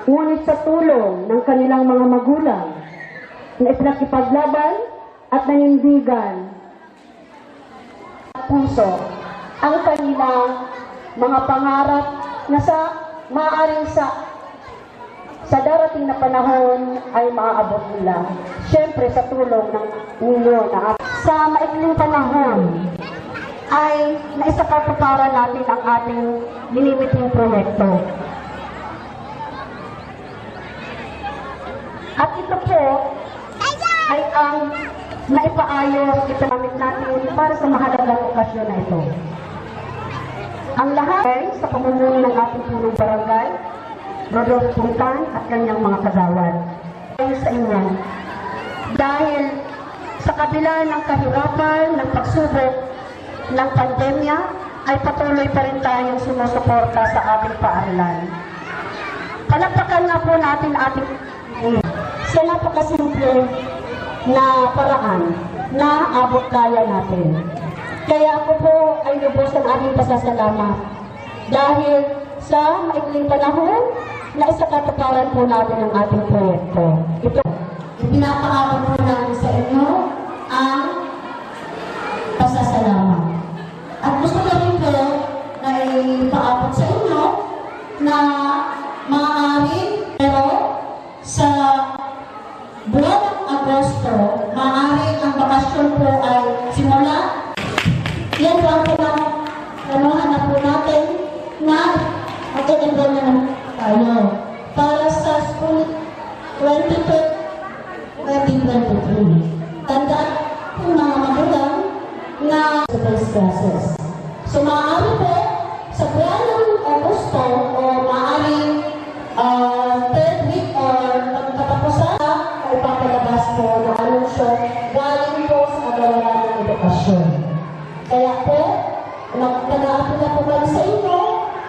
ngunit sa tulong ng kanilang mga magulang na ipinakipaglaban at nanindigan at puso ang kanilang mga pangarap na maaaring sa darating na panahon ay maaabot nila. Siyempre sa tulong ng ninyo na sa maikling panahon ay naisakatuparan natin ang ating limiting proyekto. At ito po ay ang naipaayos itinamit natin para sa mahalagang okasyon na ito. Ang lahat ay sa pamumuno ng ating punong barangay, Rodolfo Puntan at kanyang mga kagawad. Ay sa inyo, dahil sa kabila ng kahirapan, ng pagsubok, ng pandemya, ay patuloy pa rin tayong sumusuporta sa ating paaralan. Palakpakan nga po natin ating sa napakasimple na paraan na abot kaya natin. Kaya ako po ay lubos ng aking pasasalamat dahil sa maikling panahon na isakatuparan po natin ang ating proyekto. Ito, ipinapaabot po natin sa inyo ang pasasalamat. At gusto ko rin po na ipaabot sa inyo na maaari pero sa buwan ng Agosto, maaari ang bakasyon po ay simula. Yan po ang pinanahan na po natin na mag-enroll na tayo para sa school 2023. Tandaan po mga magulang na base classes. So maaari po sa buwan ng Agosto o maaaring third week or pagkatapusan ay papalabas po na anunsyo galing po sa Kagawaran ng Edukasyon. Kaya po, nagtanaapin na po kami sa inyo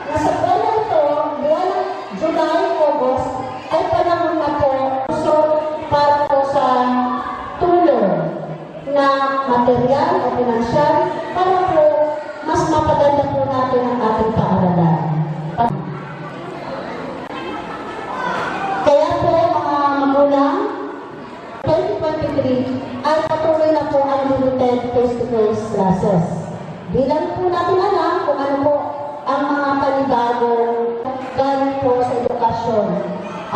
na sa buwan na ito, buwan ng July, August, ay panahon na po so para po sa tulong na material o pinansyal para po mas mapaganda po natin ang ating paaralan. Kaya po mga magulang, 2023 ay patuloy na po ang limited face-to-face classes. Bilang po natin alam kung ano po ang mga panibagong galing po sa edukasyon,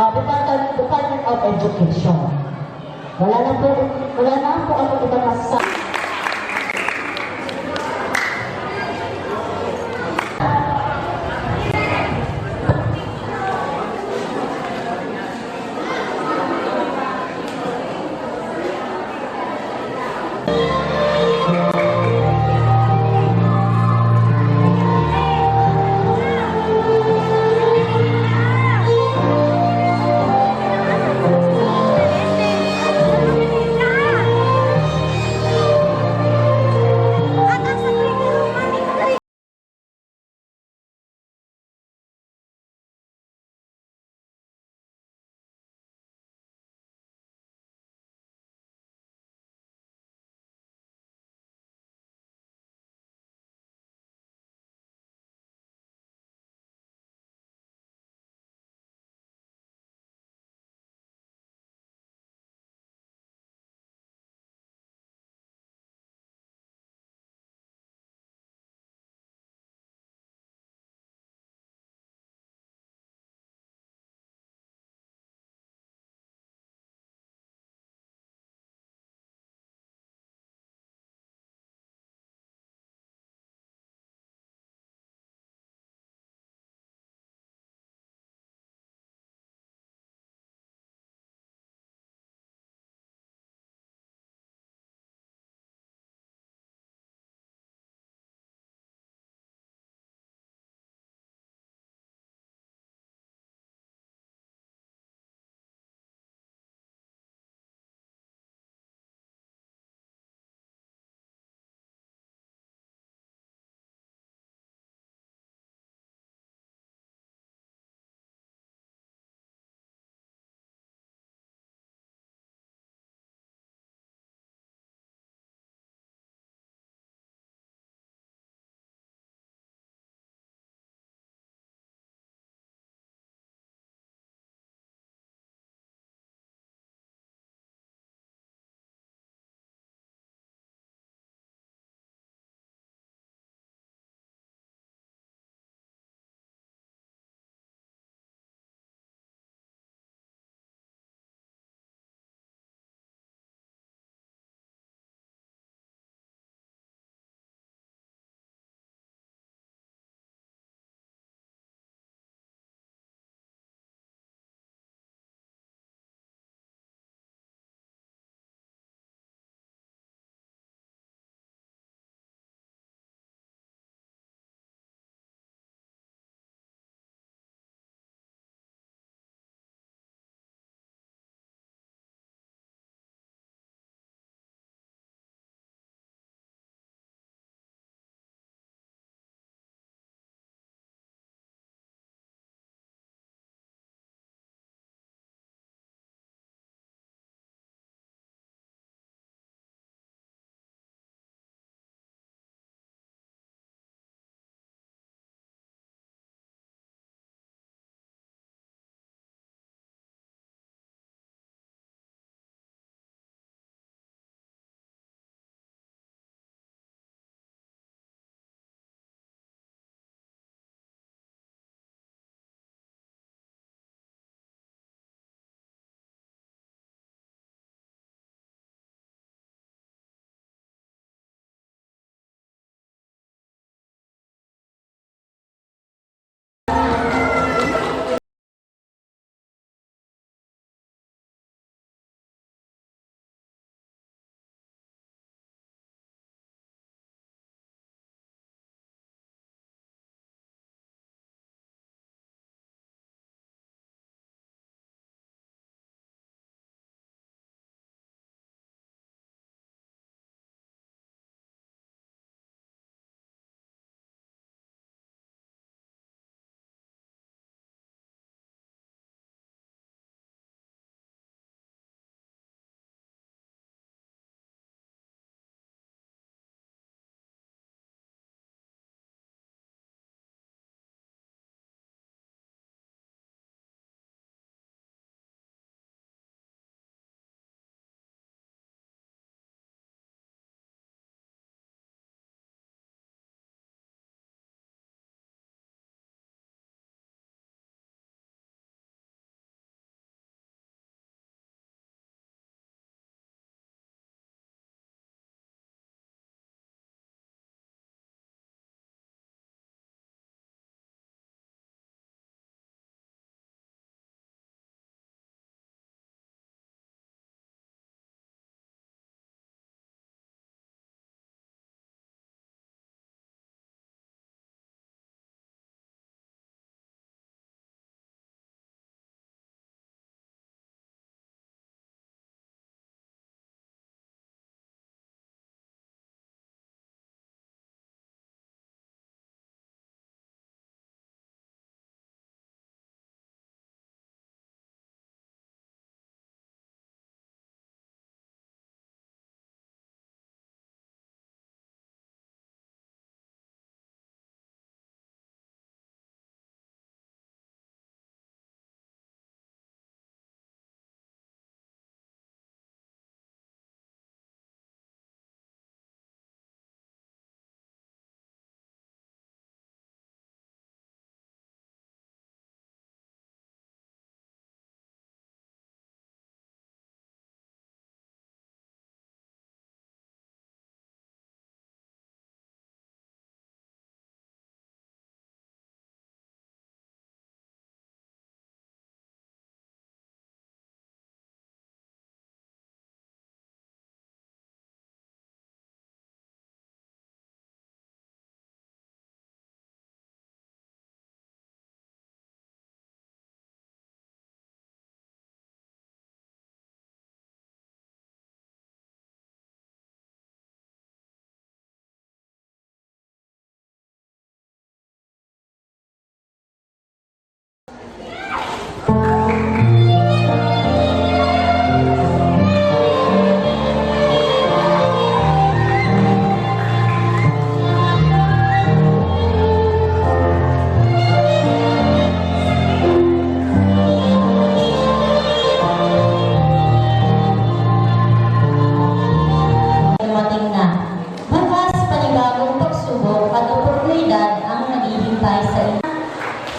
Department of Education. Wala na po ako ibang masasabi.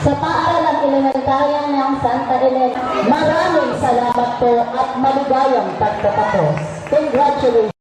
sa paaralang elementaryang ng Santa Elena. Maraming salamat po at maligayang pagtatapos. Congratulations!